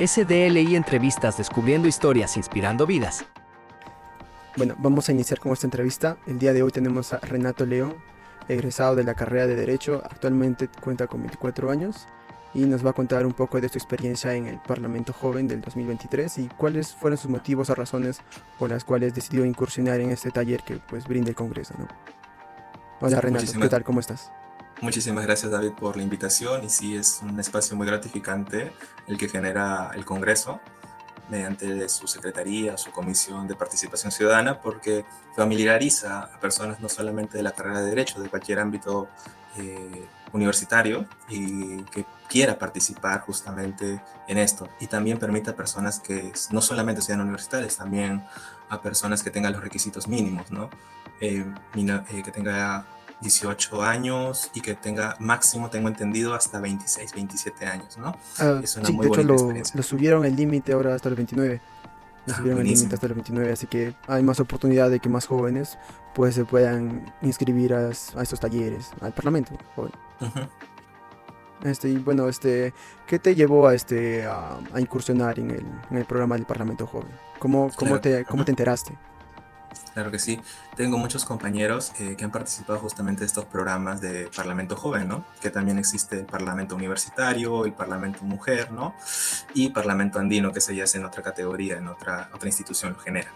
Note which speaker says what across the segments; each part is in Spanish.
Speaker 1: SDLI Entrevistas, descubriendo historias, inspirando vidas.
Speaker 2: Bueno, vamos a iniciar con esta entrevista. El día de hoy tenemos a Renato León, egresado de la carrera de Derecho. Actualmente cuenta con 24 años y nos va a contar un poco de su experiencia en el Parlamento Joven del 2023 y cuáles fueron sus motivos o razones por las cuales decidió incursionar en este taller que pues brinda el Congreso, ¿no? Hola Renato, ¿qué
Speaker 3: Muchísimas,
Speaker 2: tal? ¿Cómo estás?
Speaker 3: muchísimas gracias, David, por la invitación. Y sí, es un espacio muy gratificante el que genera el Congreso mediante su secretaría, su comisión de participación ciudadana, porque familiariza a personas no solamente de la carrera de Derecho, de cualquier ámbito universitario, y que quiera participar justamente en esto. Y también permite a personas que no solamente sean universitarias, también a personas que tengan los requisitos mínimos, ¿no? Que tenga 18 años y que tenga máximo, tengo entendido, hasta 26, 27 años, ¿no? Es una
Speaker 2: Sí,
Speaker 3: muy
Speaker 2: de hecho
Speaker 3: bonita
Speaker 2: lo
Speaker 3: experiencia.
Speaker 2: subieron el límite ahora hasta los 29. Lo
Speaker 3: Ah,
Speaker 2: subieron el límite
Speaker 3: buenísimo.
Speaker 2: hasta los 29, así que hay más oportunidad de que más jóvenes pues se puedan inscribir a estos talleres, al Parlamento joven.
Speaker 3: Ujú.
Speaker 2: Y bueno, ¿qué te llevó a incursionar en el programa del Parlamento Joven?
Speaker 3: Claro,
Speaker 2: ¿Cómo
Speaker 3: ujú,
Speaker 2: te enteraste?
Speaker 3: claro que sí. Tengo muchos compañeros que han participado justamente de estos programas de Parlamento Joven, ¿no? Que también existe el Parlamento Universitario, el Parlamento Mujer, ¿no? Y Parlamento Andino, que se ya es en otra categoría, en otra institución lo genera.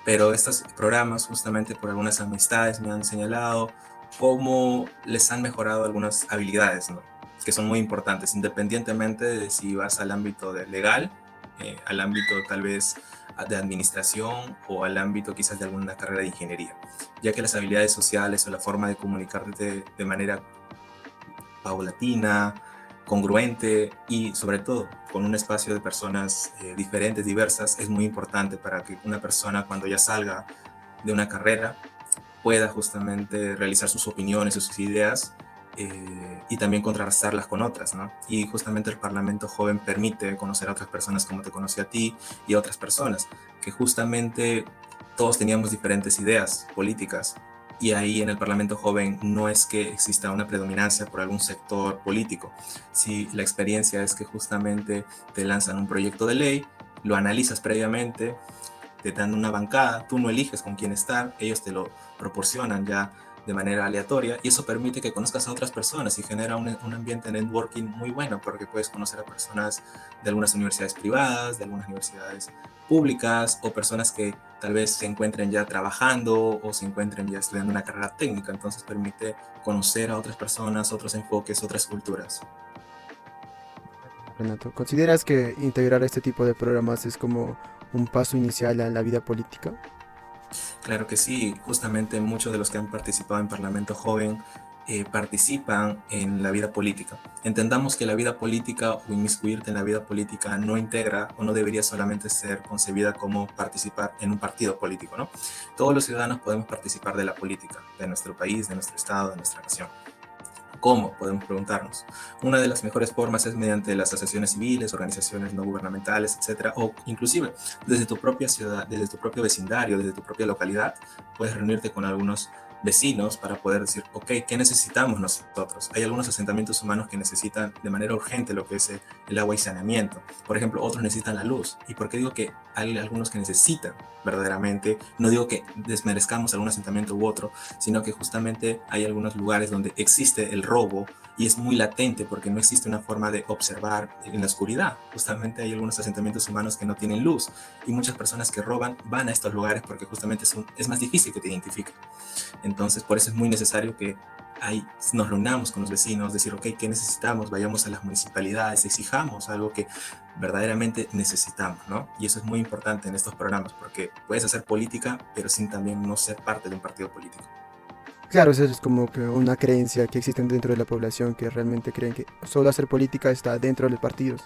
Speaker 3: Pero estos programas, justamente por algunas amistades, me han señalado cómo les han mejorado algunas habilidades, ¿no? Que son muy importantes, independientemente de si vas al ámbito legal, al ámbito tal vez de administración o al ámbito quizás de alguna carrera de ingeniería, ya que las habilidades sociales o la forma de comunicarte de manera paulatina, congruente y sobre todo con un espacio de personas diferentes, diversas, es muy importante para que una persona cuando ya salga de una carrera pueda justamente realizar sus opiniones, sus ideas y también contrastarlas con otras, ¿no? Y justamente el Parlamento Joven permite conocer a otras personas como te conocí a ti y a otras personas, que justamente todos teníamos diferentes ideas políticas y ahí en el Parlamento Joven no es que exista una predominancia por algún sector político, si la experiencia es que justamente te lanzan un proyecto de ley, lo analizas previamente, te dan una bancada, tú no eliges con quién estar, ellos te lo proporcionan ya de manera aleatoria y eso permite que conozcas a otras personas y genera un ambiente de networking muy bueno porque puedes conocer a personas de algunas universidades privadas, de algunas universidades públicas o personas que tal vez se encuentren ya trabajando o se encuentren ya estudiando una carrera técnica, entonces permite conocer a otras personas, otros enfoques, otras culturas.
Speaker 2: Renato, ¿consideras que integrar este tipo de programas es como un paso inicial a la vida política?
Speaker 3: Claro que sí, justamente muchos de los que han participado en Parlamento Joven participan en la vida política. Entendamos que la vida política o inmiscuirte en la vida política no integra o no debería solamente ser concebida como participar en un partido político, ¿no? Todos los ciudadanos podemos participar de la política, de nuestro país, de nuestro estado, de nuestra nación. ¿Cómo? Podemos preguntarnos. Una de las mejores formas es mediante las asociaciones civiles, organizaciones no gubernamentales, etcétera, o inclusive desde tu propia ciudad, desde tu propio vecindario, desde tu propia localidad, puedes reunirte con algunos vecinos para poder decir, ok, ¿qué necesitamos nosotros? Hay algunos asentamientos humanos que necesitan de manera urgente lo que es el agua y saneamiento. Por ejemplo, otros necesitan la luz. ¿Y por qué digo que hay algunos que necesitan verdaderamente? No digo que desmerezcamos algún asentamiento u otro, sino que justamente hay algunos lugares donde existe el robo y es muy latente porque no existe una forma de observar en la oscuridad. Justamente hay algunos asentamientos humanos que no tienen luz y muchas personas que roban van a estos lugares porque justamente es más difícil que te identifiquen. Entonces, por eso es muy necesario que ahí nos reunamos con los vecinos, decir, ok, ¿qué necesitamos? Vayamos a las municipalidades, exijamos algo que verdaderamente necesitamos, ¿no? Y eso es muy importante en estos programas, porque puedes hacer política, pero sin también no ser parte de un partido político.
Speaker 2: Claro, eso es como que una creencia que existe dentro de la población que realmente creen que solo hacer política está dentro de los partidos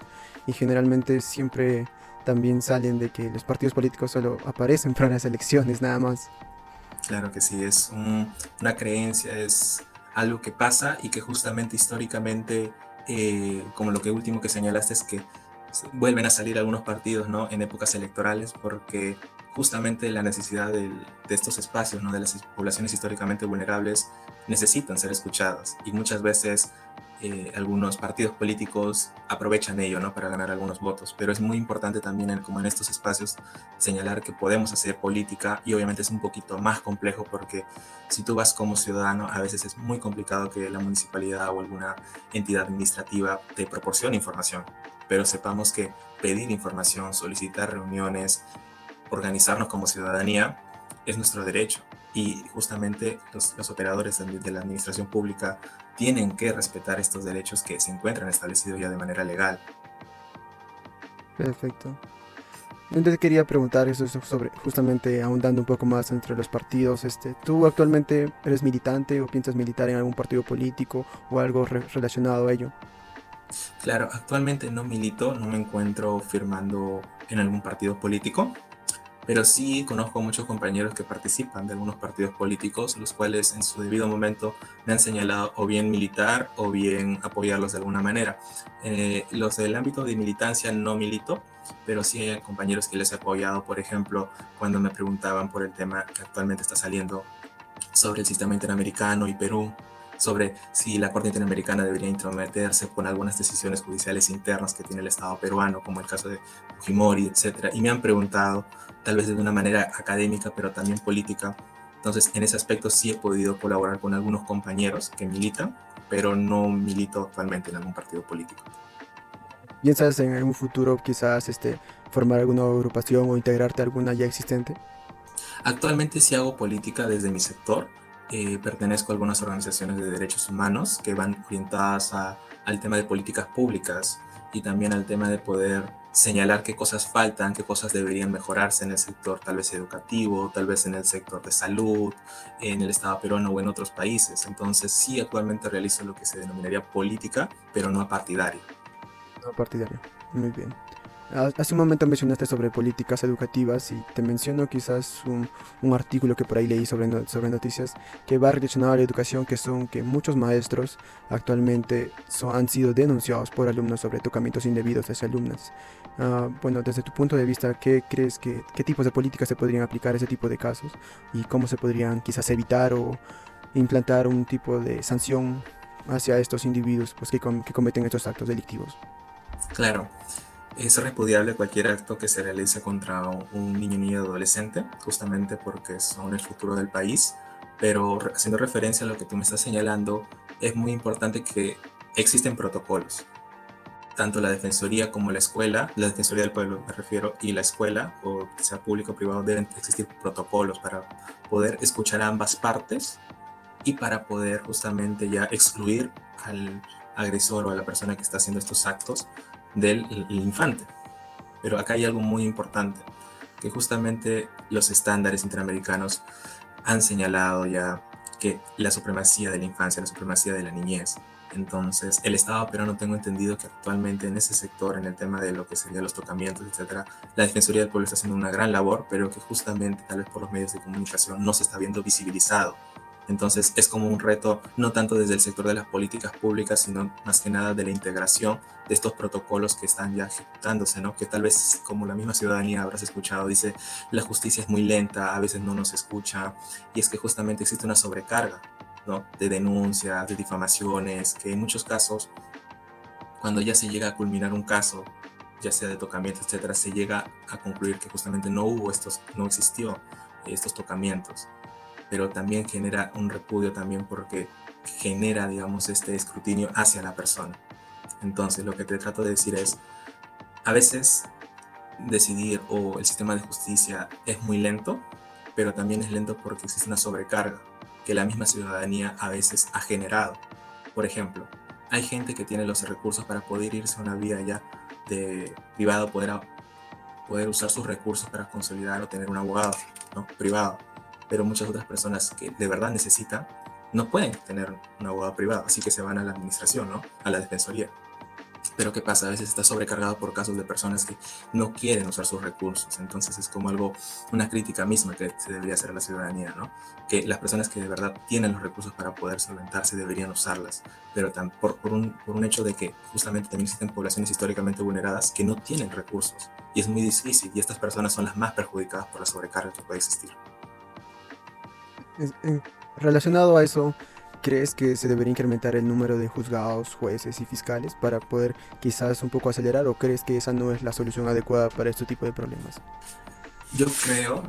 Speaker 2: y generalmente siempre también salen de que los partidos políticos solo aparecen para las elecciones nada más.
Speaker 3: Claro que sí, una creencia, es algo que pasa y que justamente históricamente, como lo que último que señalaste, es que vuelven a salir algunos partidos, ¿no? En épocas electorales porque justamente la necesidad de estos espacios, ¿no? De las poblaciones históricamente vulnerables necesitan ser escuchadas y muchas veces algunos partidos políticos aprovechan ello, ¿no? Para ganar algunos votos, pero es muy importante también, como en estos espacios, señalar que podemos hacer política y obviamente es un poquito más complejo porque si tú vas como ciudadano, a veces es muy complicado que la municipalidad o alguna entidad administrativa te proporcione información, pero sepamos que pedir información, solicitar reuniones, organizarnos como ciudadanía es nuestro derecho y justamente los operadores de la administración pública tienen que respetar estos derechos que se encuentran establecidos ya de manera legal.
Speaker 2: Perfecto. Entonces quería preguntar eso sobre, justamente ahondando un poco más entre los partidos. ¿Tú actualmente eres militante o piensas militar en algún partido político o algo relacionado a ello?
Speaker 3: Claro, actualmente no milito, no me encuentro firmando en algún partido político, pero sí conozco muchos compañeros que participan de algunos partidos políticos, los cuales en su debido momento me han señalado o bien militar o bien apoyarlos de alguna manera. Los del ámbito de militancia no milito, pero sí hay compañeros que les he apoyado, por ejemplo, cuando me preguntaban por el tema que actualmente está saliendo sobre el sistema interamericano y Perú, sobre si la Corte Interamericana debería intrometerse con algunas decisiones judiciales internas que tiene el Estado peruano, como el caso de Fujimori, etcétera. Y me han preguntado, tal vez de una manera académica, pero también política. Entonces, en ese aspecto sí he podido colaborar con algunos compañeros que militan, pero no milito actualmente en algún partido político.
Speaker 2: ¿Piensas en algún futuro quizás formar alguna agrupación o integrarte a alguna ya existente?
Speaker 3: Actualmente sí hago política desde mi sector. Pertenezco a algunas organizaciones de derechos humanos que van orientadas al tema de políticas públicas y también al tema de poder señalar qué cosas faltan, qué cosas deberían mejorarse en el sector tal vez educativo, tal vez en el sector de salud, en el Estado peruano o en otros países. Entonces sí, actualmente realizo lo que se denominaría política, pero no partidaria.
Speaker 2: No partidario. Muy bien. Hace un momento mencionaste sobre políticas educativas y te menciono quizás un artículo que por ahí leí sobre, sobre noticias que va relacionado a la educación, que son que muchos maestros actualmente han sido denunciados por alumnos sobre tocamientos indebidos hacia alumnas. Bueno, desde tu punto de vista, ¿qué crees qué tipos de políticas se podrían aplicar a ese tipo de casos y cómo se podrían quizás evitar o implantar un tipo de sanción hacia estos individuos pues, que cometen estos actos delictivos?
Speaker 3: Claro, es repudiable cualquier acto que se realice contra un niño, niña o adolescente, justamente porque son el futuro del país, pero haciendo referencia a lo que tú me estás señalando, es muy importante que existen protocolos. Tanto la Defensoría como la escuela, la Defensoría del Pueblo me refiero, y la escuela, o sea público o privado, deben existir protocolos para poder escuchar a ambas partes y para poder justamente ya excluir al agresor o a la persona que está haciendo estos actos del infante. Pero acá hay algo muy importante, que justamente los estándares interamericanos han señalado ya que la supremacía de la infancia, la supremacía de la niñez. Entonces, el Estado peruano tengo entendido que actualmente en ese sector, en el tema de lo que serían los tocamientos, etcétera, la Defensoría del Pueblo está haciendo una gran labor, pero que justamente tal vez por los medios de comunicación no se está viendo visibilizado. Entonces es como un reto, no tanto desde el sector de las políticas públicas, sino más que nada de la integración de estos protocolos que están ya ejecutándose, ¿no? Que tal vez, como la misma ciudadanía habrás escuchado, dice, la justicia es muy lenta, a veces no nos escucha, y es que justamente existe una sobrecarga, ¿no? De denuncias, de difamaciones, que en muchos casos, cuando ya se llega a culminar un caso, ya sea de tocamientos, etcétera, se llega a concluir que justamente no hubo no existió estos tocamientos, pero también genera un repudio también porque genera, digamos, este escrutinio hacia la persona. Entonces, lo que te trato de decir es, a veces decidir o el sistema de justicia es muy lento, pero también es lento porque existe una sobrecarga que la misma ciudadanía a veces ha generado. Por ejemplo, hay gente que tiene los recursos para poder irse a una vía ya de privado, poder usar sus recursos para consolidar o tener un abogado, ¿no? Privado, pero muchas otras personas que de verdad necesitan no pueden tener un abogado privado, así que se van a la administración, ¿no? A la defensoría. Pero ¿qué pasa? A veces está sobrecargado por casos de personas que no quieren usar sus recursos. Entonces es como algo, una crítica misma que se debería hacer a la ciudadanía, ¿no? Que las personas que de verdad tienen los recursos para poder solventarse deberían usarlas. Pero por un hecho de que justamente también existen poblaciones históricamente vulneradas que no tienen recursos. Y es muy difícil. Y estas personas son las más perjudicadas por la sobrecarga que puede existir.
Speaker 2: Relacionado a eso, ¿crees que se debería incrementar el número de juzgados, jueces y fiscales para poder quizás un poco acelerar, o crees que esa no es la solución adecuada para este tipo de problemas?
Speaker 3: Yo creo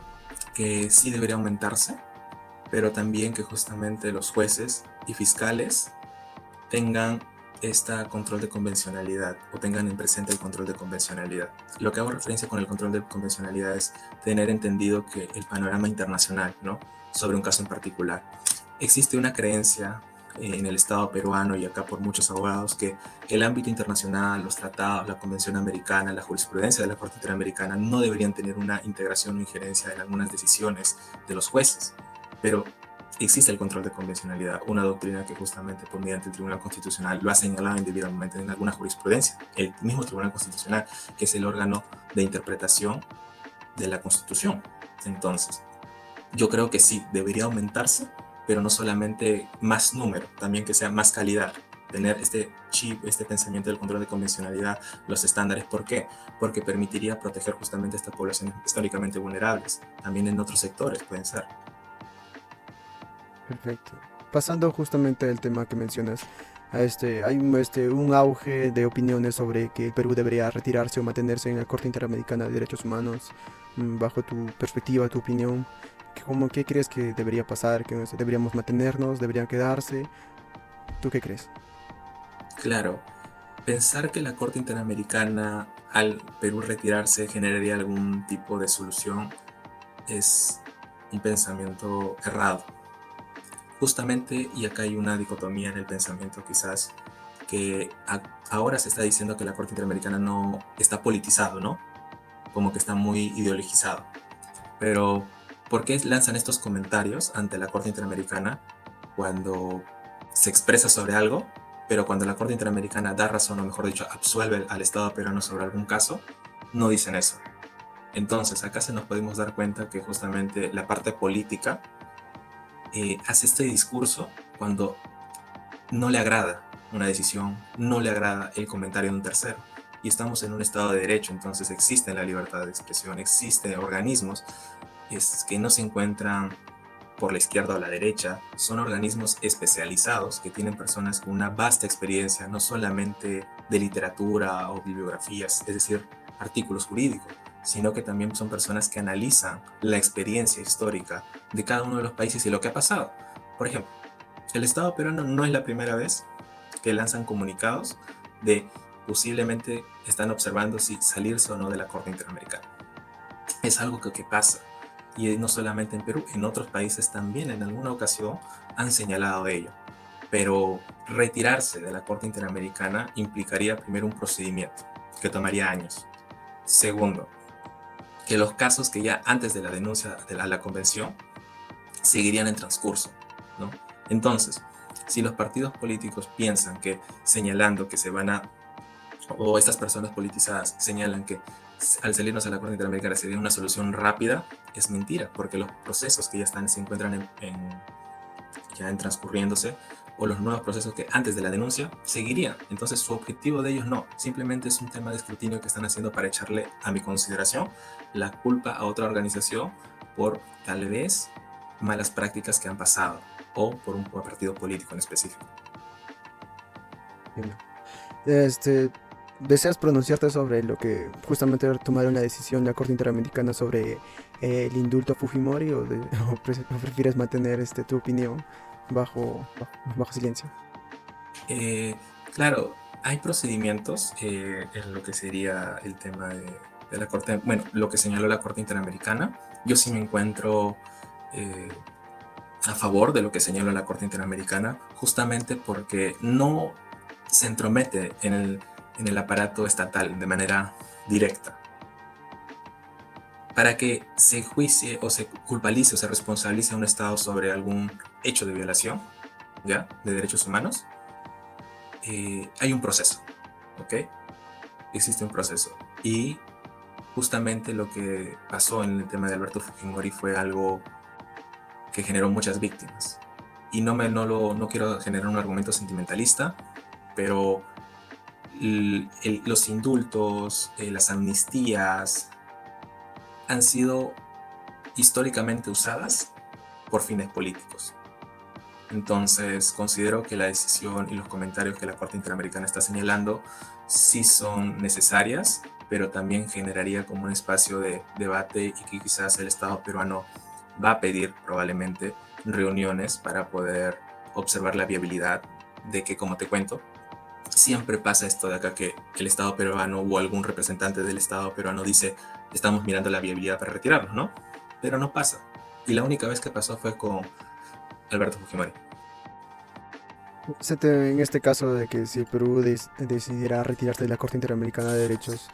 Speaker 3: que sí debería aumentarse, pero también que justamente los jueces y fiscales tengan este control de convencionalidad o tengan en presente el control de convencionalidad. Lo que hago referencia con el control de convencionalidad es tener entendido que el panorama internacional, ¿no?, sobre un caso en particular. Existe una creencia en el Estado peruano y acá por muchos abogados que el ámbito internacional, los tratados, la Convención Americana, la jurisprudencia de la Corte Interamericana no deberían tener una integración o injerencia en algunas decisiones de los jueces. Pero existe el control de convencionalidad, una doctrina que justamente por mediante el Tribunal Constitucional lo ha señalado indebidamente en alguna jurisprudencia. El mismo Tribunal Constitucional, que es el órgano de interpretación de la Constitución. Entonces, yo creo que sí, debería aumentarse, pero no solamente más número, también que sea más calidad. Tener este chip, este pensamiento del control de convencionalidad, los estándares. ¿Por qué? Porque permitiría proteger justamente a estas poblaciones históricamente vulnerables. También en otros sectores pueden ser.
Speaker 2: Perfecto. Pasando justamente al tema que mencionas, hay un auge de opiniones sobre que el Perú debería retirarse o mantenerse en la Corte Interamericana de Derechos Humanos. Bajo tu perspectiva, tu opinión, ¿qué crees que debería pasar? ¿Que deberíamos mantenernos? ¿Deberían quedarse? ¿Tú qué crees?
Speaker 3: Claro, pensar que la Corte Interamericana al Perú retirarse generaría algún tipo de solución es un pensamiento errado. Justamente, y acá hay una dicotomía en el pensamiento quizás, que ahora se está diciendo que la Corte Interamericana no está politizado, ¿no? Como que está muy ideologizado. Pero, ¿por qué lanzan estos comentarios ante la Corte Interamericana cuando se expresa sobre algo, pero cuando la Corte Interamericana da razón, o mejor dicho, absuelve al Estado peruano sobre algún caso, no dicen eso? Entonces, acá se nos podemos dar cuenta que justamente la parte política hace este discurso cuando no le agrada una decisión, no le agrada el comentario de un tercero. Y estamos en un Estado de Derecho, entonces existe la libertad de expresión, existen organismos que no se encuentran por la izquierda o la derecha, son organismos especializados que tienen personas con una vasta experiencia, no solamente de literatura o bibliografías, es decir, artículos jurídicos, sino que también son personas que analizan la experiencia histórica de cada uno de los países y lo que ha pasado. Por ejemplo, el Estado peruano no es la primera vez que lanzan comunicados de posiblemente están observando si salirse o no de la Corte Interamericana. Es algo que pasa. Y no solamente en Perú, en otros países también en alguna ocasión han señalado ello. Pero retirarse de la Corte Interamericana implicaría primero un procedimiento que tomaría años. Segundo, que los casos que ya antes de la denuncia de la convención seguirían en transcurso, ¿no? Entonces, si los partidos políticos piensan que señalando que se van a, o estas personas politizadas señalan que al salirnos a la Corte Interamericana sería una solución rápida, es mentira, porque los procesos que ya se encuentran ya en transcurriéndose, o los nuevos procesos que antes de la denuncia seguirían. Entonces su objetivo de ellos no, simplemente es un tema de escrutinio que están haciendo para echarle, a mi consideración, la culpa a otra organización por tal vez malas prácticas que han pasado o por un partido político en específico.
Speaker 2: Bien. Este, ¿Deseas pronunciarte sobre lo que justamente tomaron la decisión de la Corte Interamericana sobre el indulto a Fujimori, o prefieres mantener tu opinión bajo silencio?
Speaker 3: Eh, claro, hay procedimientos en lo que sería el tema de la Corte, bueno, lo que señaló la Corte Interamericana. Yo sí me encuentro eh, a favor de lo que señaló la Corte Interamericana, justamente porque no se entromete en el aparato estatal de manera directa. Para que se juicie o se culpabilice o se responsabilice a un Estado sobre algún hecho de violación, ¿ya?, de derechos humanos, hay un proceso, ¿ok? Existe un proceso. Y justamente lo que pasó en el tema de Alberto Fujimori fue algo que generó muchas víctimas. Y no quiero generar un argumento sentimentalista, pero los indultos, las amnistías, han sido históricamente usadas por fines políticos. Entonces, considero que la decisión y los comentarios que la Corte Interamericana está señalando sí son necesarias, pero también generaría como un espacio de debate y que quizás el Estado peruano va a pedir probablemente reuniones para poder observar la viabilidad de que, como te cuento, siempre pasa esto de acá que el Estado peruano o algún representante del Estado peruano dice estamos mirando la viabilidad para retirarnos, ¿no? Pero no pasa. Y la única vez que pasó fue con Alberto Fujimori.
Speaker 2: En este caso de que si el Perú decidiera retirarse de la Corte Interamericana de Derechos,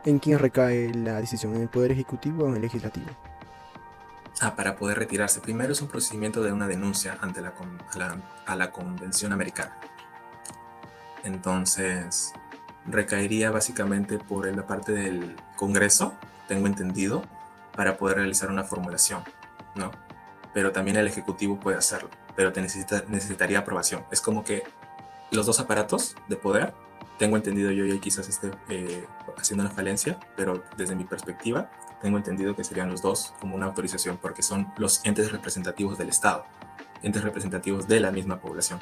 Speaker 2: ¿en quién recae la decisión? ¿En el Poder Ejecutivo o en el Legislativo?
Speaker 3: Para poder retirarse, primero es un procedimiento de una denuncia ante a la Convención Americana. Entonces, recaería básicamente por la parte del Congreso, tengo entendido, para poder realizar una formulación, ¿no? Pero también el Ejecutivo puede hacerlo, pero necesitaría aprobación. Es como que los dos aparatos de poder, tengo entendido yo y quizás esté haciendo una falencia, pero desde mi perspectiva, tengo entendido que serían los dos como una autorización, porque son los entes representativos del Estado, entes representativos de la misma población.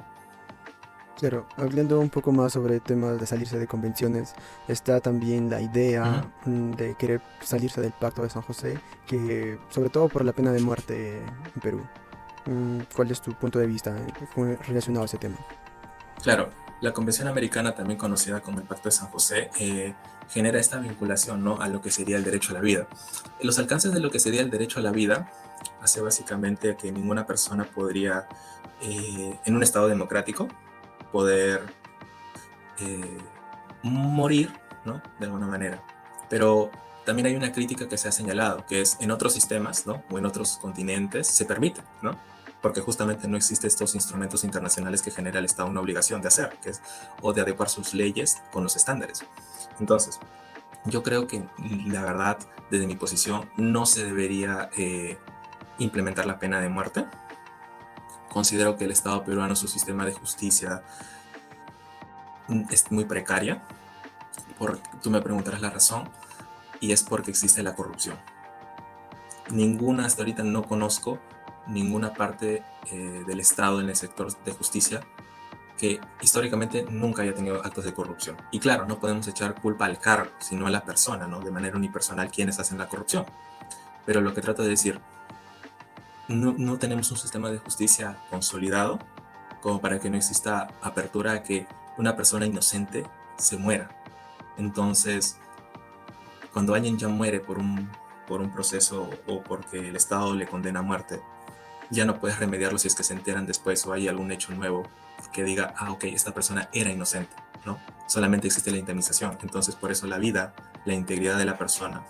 Speaker 2: Claro, hablando un poco más sobre temas de salirse de convenciones, está también la
Speaker 3: Ujú.
Speaker 2: idea de querer salirse del Pacto de San José, que sobre todo por la pena de muerte en Perú. ¿Cuál es tu punto de vista relacionado a ese tema?
Speaker 3: Claro, la Convención Americana, también conocida como el Pacto de San José, genera esta vinculación, ¿no?, a lo que sería el derecho a la vida. Los alcances de lo que sería el derecho a la vida hace básicamente que ninguna persona podría, en un Estado democrático, poder eh, morir, ¿no?, de alguna manera. Pero también hay una crítica que se ha señalado, que es en otros sistemas, ¿no?, o en otros continentes se permite, ¿no? Porque justamente no existen estos instrumentos internacionales que genera el Estado una obligación de hacer, que es o de adecuar sus leyes con los estándares. Entonces, yo creo que la verdad, desde mi posición, no se debería implementar la pena de muerte. Considero que el Estado peruano, su sistema de justicia, es muy precaria. Tú me preguntarás la razón, y es porque existe la corrupción. Ninguna, hasta ahorita no conozco ninguna parte del Estado en el sector de justicia que históricamente nunca haya tenido actos de corrupción. Y claro, no podemos echar culpa al cargo, sino a la persona, ¿no?, de manera unipersonal, quienes hacen la corrupción. Pero lo que trato de decir, no tenemos un sistema de justicia consolidado como para que no exista apertura a que una persona inocente se muera. Entonces, cuando alguien ya muere por un proceso o porque el Estado le condena a muerte, ya no puedes remediarlo si es que se enteran después o hay algún hecho nuevo que diga, ok, esta persona era inocente, ¿no? Solamente existe la indemnización. Entonces, por eso la vida, la integridad de la persona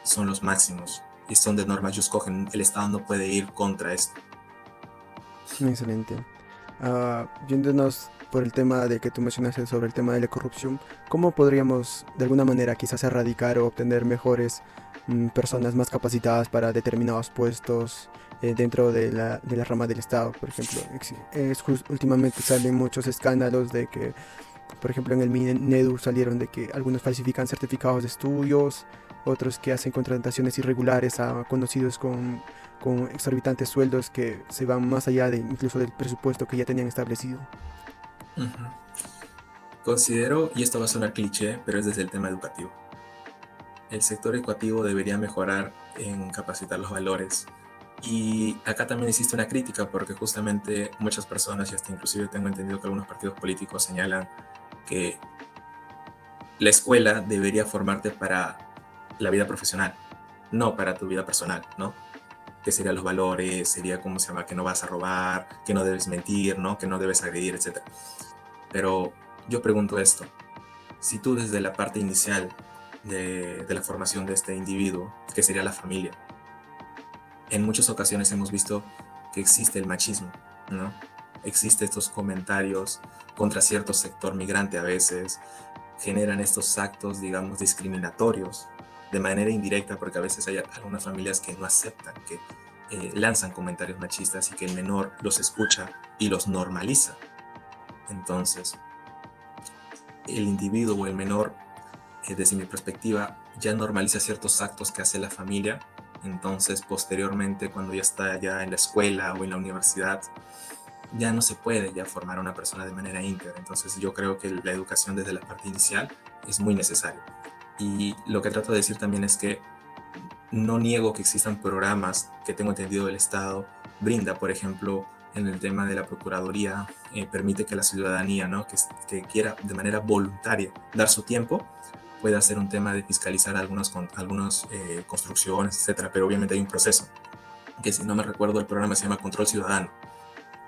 Speaker 3: son los máximos y son de norma jus cogen. El Estado no puede ir contra esto.
Speaker 2: Excelente. Yéndonos por el tema de que tú mencionaste sobre el tema de la corrupción, ¿cómo podríamos de alguna manera quizás erradicar o obtener mejores personas más capacitadas para determinados puestos dentro de la rama del Estado? Por ejemplo, últimamente salen muchos escándalos de que, por ejemplo, en el Minedu salieron de que algunos falsifican certificados de estudios, otros que hacen contrataciones irregulares a conocidos con exorbitantes sueldos que se van más allá de incluso del presupuesto que ya tenían establecido.
Speaker 3: Uh -huh. Considero, y esto va a sonar cliché, pero es desde el tema educativo. El sector educativo debería mejorar en capacitar los valores. Y acá también existe una crítica porque justamente muchas personas, y hasta inclusive tengo entendido que algunos partidos políticos señalan que la escuela debería formarte para la vida profesional, no para tu vida personal, ¿no? Que serían los valores, sería cómo se llama, que no vas a robar, que no debes mentir, ¿no?, que no debes agredir, etc. Pero yo pregunto esto, si tú desde la parte inicial de la formación de este individuo, que sería la familia, en muchas ocasiones hemos visto que existe el machismo, ¿no? Existen estos comentarios contra cierto sector migrante a veces, generan estos actos, digamos, discriminatorios de manera indirecta, porque a veces hay algunas familias que no aceptan, que lanzan comentarios machistas y que el menor los escucha y los normaliza. Entonces, el individuo o el menor, desde mi perspectiva, ya normaliza ciertos actos que hace la familia. Entonces, posteriormente, cuando ya está ya en la escuela o en la universidad, ya no se puede ya formar a una persona de manera íntegra. Entonces yo creo que la educación desde la parte inicial es muy necesaria. Y lo que trato de decir también es que no niego que existan programas que tengo entendido el Estado brinda, por ejemplo, en el tema de la Procuraduría, permite que la ciudadanía, ¿no? que quiera de manera voluntaria dar su tiempo, puede hacer un tema de fiscalizar algunas construcciones, etcétera, pero obviamente hay un proceso, que si no me recuerdo el programa se llama Control Ciudadano,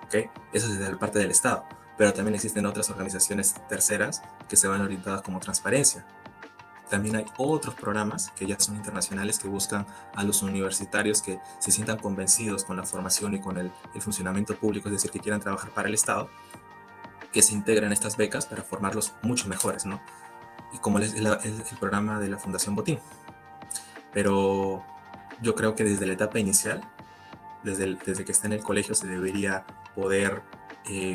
Speaker 3: ¿ok? Eso es desde la parte del Estado, pero también existen otras organizaciones terceras que se van orientadas como transparencia. También hay otros programas que ya son internacionales que buscan a los universitarios que se sientan convencidos con la formación y con el funcionamiento público, es decir, que quieran trabajar para el Estado, que se integren estas becas para formarlos mucho mejores, ¿no? Y como es el programa de la Fundación Botín. Pero yo creo que desde la etapa inicial, desde que está en el colegio, se debería poder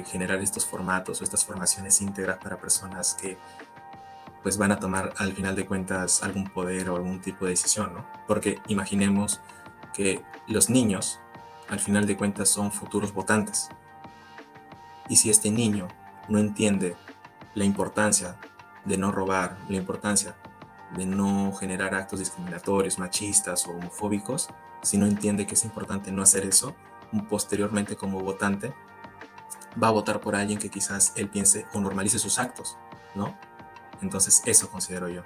Speaker 3: generar estos formatos o estas formaciones íntegras para personas que pues van a tomar al final de cuentas algún poder o algún tipo de decisión, ¿no? Porque imaginemos que los niños al final de cuentas son futuros votantes. Y si este niño no entiende la importancia de no robar, la importancia de no generar actos discriminatorios, machistas o homofóbicos, si no entiende que es importante no hacer eso, posteriormente como votante va a votar por alguien que quizás él piense o normalice sus actos, ¿no? Entonces eso considero yo.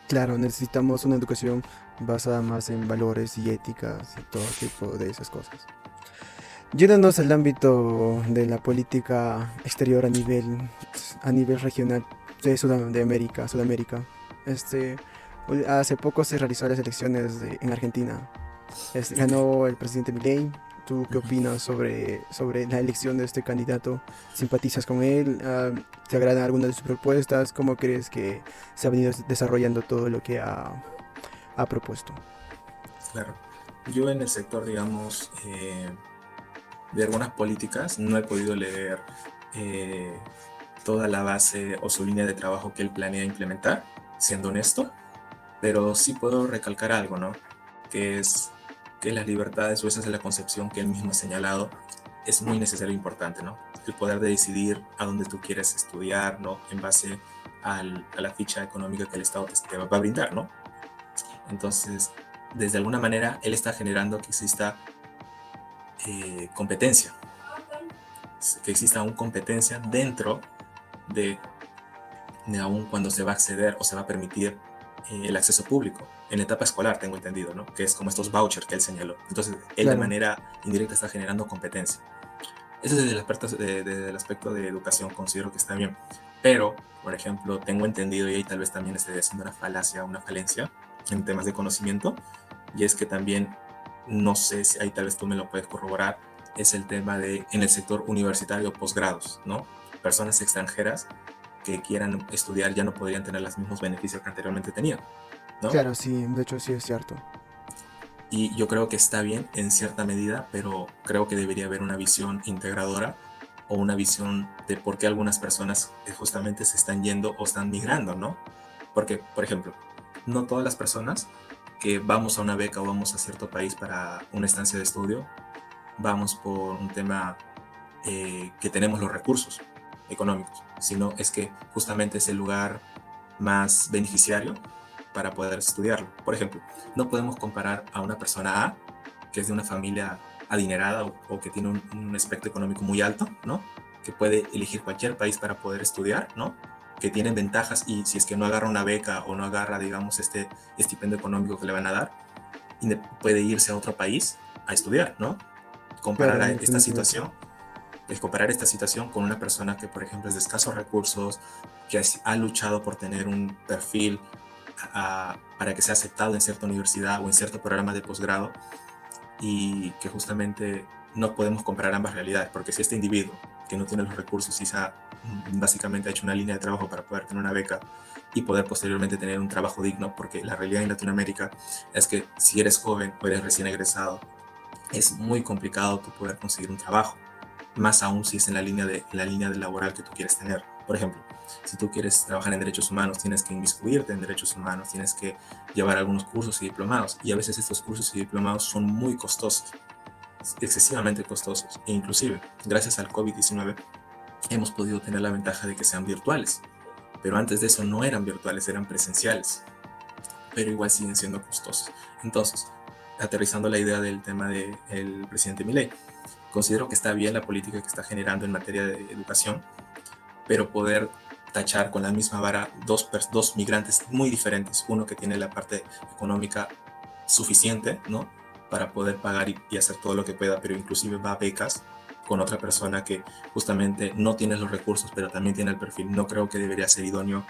Speaker 2: Claro, necesitamos una educación basada más en valores y éticas y todo tipo de esas cosas. Yéndonos al ámbito de la política exterior a nivel regional de Sudamérica. Este, hace poco se realizó las elecciones en Argentina. Ganó el presidente Milei. ¿Tú qué opinas sobre la elección de este candidato? ¿Simpatizas con él? ¿Te agradan algunas de sus propuestas? ¿Cómo crees que se ha venido desarrollando todo lo que ha propuesto?
Speaker 3: Claro. Yo en el sector, digamos, de algunas políticas no he podido leer eh, toda la base o su línea de trabajo que él planea implementar, siendo honesto, pero sí puedo recalcar algo, ¿no? Que es que las libertades, o esa es la concepción que él mismo ha señalado, es muy necesario e importante, ¿no? El poder de decidir a dónde tú quieres estudiar, ¿no? En base a la ficha económica que el Estado te va a brindar, ¿no? Entonces, desde alguna manera, él está generando que exista competencia, que exista aún competencia dentro de, de aún cuando se va a acceder o se va a permitir el acceso público. En etapa escolar, tengo entendido, ¿no? Que es como estos vouchers que él señaló. Entonces, él de
Speaker 2: Claro,
Speaker 3: manera indirecta está generando competencia. Eso desde desde el aspecto de educación considero que está bien. Pero, por ejemplo, tengo entendido, y ahí tal vez también esté haciendo una falacia, una falencia en temas de conocimiento, y es que también, no sé si ahí tal vez tú me lo puedes corroborar, es el tema de en el sector universitario posgrados, ¿no? Personas extranjeras que quieran estudiar ya no podrían tener los mismos beneficios que anteriormente tenían, ¿no?
Speaker 2: claro, sí, de hecho sí es cierto.
Speaker 3: Y yo creo que está bien en cierta medida, pero creo que debería haber una visión integradora o una visión de por qué algunas personas justamente se están yendo o están migrando, ¿no? Porque, por ejemplo, no todas las personas que vamos a una beca o vamos a cierto país para una estancia de estudio, vamos por un tema que tenemos los recursos económicos, sino es que justamente es el lugar más beneficiario para poder estudiarlo. Por ejemplo, no podemos comparar a una persona A, que es de una familia adinerada o que tiene un aspecto económico muy alto, ¿no? Que puede elegir cualquier país para poder estudiar, ¿no? Que tienen ventajas y si es que no agarra una beca o no agarra, digamos, este estipendio económico que le van a dar, puede irse a otro país a estudiar, ¿no? Comparar
Speaker 2: Claro,
Speaker 3: a esta
Speaker 2: independientemente.
Speaker 3: situación el comparar esta situación con una persona que, por ejemplo, es de escasos recursos, que ha luchado por tener un perfil para que sea aceptado en cierta universidad o en cierto programa de posgrado y que justamente no podemos comparar ambas realidades, porque si este individuo que no tiene los recursos y básicamente ha hecho una línea de trabajo para poder tener una beca y poder posteriormente tener un trabajo digno, porque la realidad en Latinoamérica es que si eres joven o eres recién egresado, es muy complicado tu poder conseguir un trabajo, más aún si es en la línea de laboral que tú quieres tener. Por ejemplo, si tú quieres trabajar en derechos humanos, tienes que inmiscuirte en derechos humanos, tienes que llevar algunos cursos y diplomados, y a veces estos cursos y diplomados son muy costosos. excesivamente costosos. E inclusive, gracias al COVID-19, hemos podido tener la ventaja de que sean virtuales. Pero antes de eso no eran virtuales, eran presenciales. Pero igual siguen siendo costosos. Entonces, aterrizando la idea del tema del presidente Milei, considero que está bien la política que está generando en materia de educación, pero poder tachar con la misma vara dos migrantes muy diferentes, uno que tiene la parte económica suficiente, ¿no?, para poder pagar y hacer todo lo que pueda, pero inclusive va a becas, con otra persona que justamente no tiene los recursos, pero también tiene el perfil. No creo que debería ser idóneo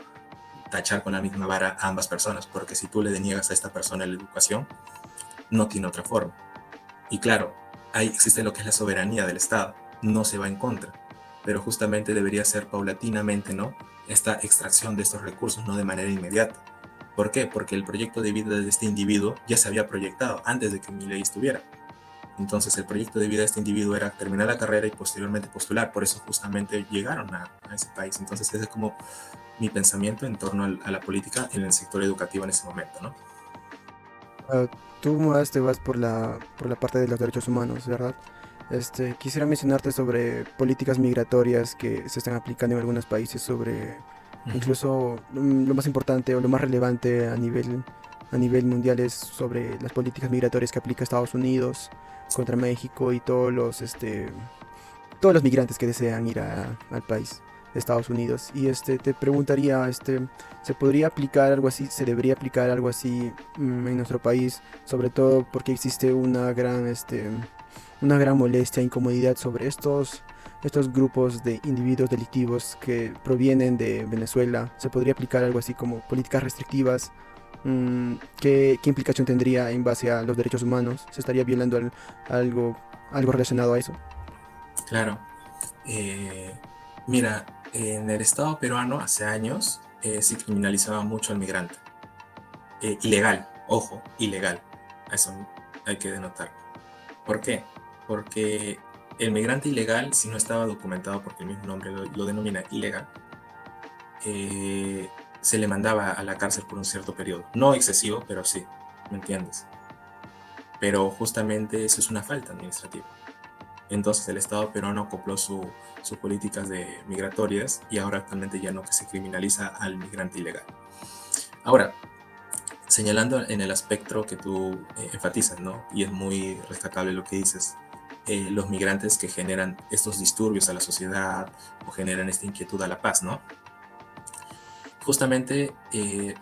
Speaker 3: tachar con la misma vara a ambas personas, porque si tú le deniegas a esta persona la educación, no tiene otra forma. Y claro, ahí existe lo que es la soberanía del Estado, no se va en contra, pero justamente debería ser paulatinamente, ¿no?, esta extracción de estos recursos, no de manera inmediata. ¿Por qué? Porque el proyecto de vida de este individuo ya se había proyectado antes de que Milei estuviera. Entonces el proyecto de vida de este individuo era terminar la carrera y posteriormente postular, por eso justamente llegaron a ese país. Entonces ese es como mi pensamiento en torno a la política en el sector educativo en ese momento, ¿no?
Speaker 2: Ah, tú más te vas por la parte de los derechos humanos, ¿verdad? Quisiera mencionarte sobre políticas migratorias que se están aplicando en algunos países, sobre
Speaker 3: Ujú.
Speaker 2: incluso lo más importante o lo más relevante a nivel mundial es sobre las políticas migratorias que aplica Estados Unidos contra México y todos los migrantes que desean ir al país de Estados Unidos. Y te preguntaría, ¿se podría aplicar algo así? ¿Se debería aplicar algo así en nuestro país? Sobre todo porque existe una gran molestia e incomodidad sobre estos grupos de individuos delictivos que provienen de Venezuela. ¿Se podría aplicar algo así como políticas restrictivas? ¿Qué implicación tendría en base a los derechos humanos? ¿Se estaría violando algo, algo relacionado a eso?
Speaker 3: Claro. Eh, Mira, en el Estado peruano hace años se criminalizaba mucho al migrante. Ilegal, ojo, ilegal. Eso hay que denotar. ¿Por qué? Porque el migrante ilegal, si no estaba documentado, porque el mismo nombre lo denomina ilegal, se le mandaba a la cárcel por un cierto periodo. No excesivo, pero sí, ¿me entiendes? Pero justamente eso es una falta administrativa. Entonces el Estado peruano acopló sus políticas migratorias y ahora actualmente ya no que se criminaliza al migrante ilegal. Ahora, señalando en el aspecto que tú enfatizas, ¿no? Y es muy rescatable lo que dices, los migrantes que generan estos disturbios a la sociedad o generan esta inquietud a la paz, ¿no? Justamente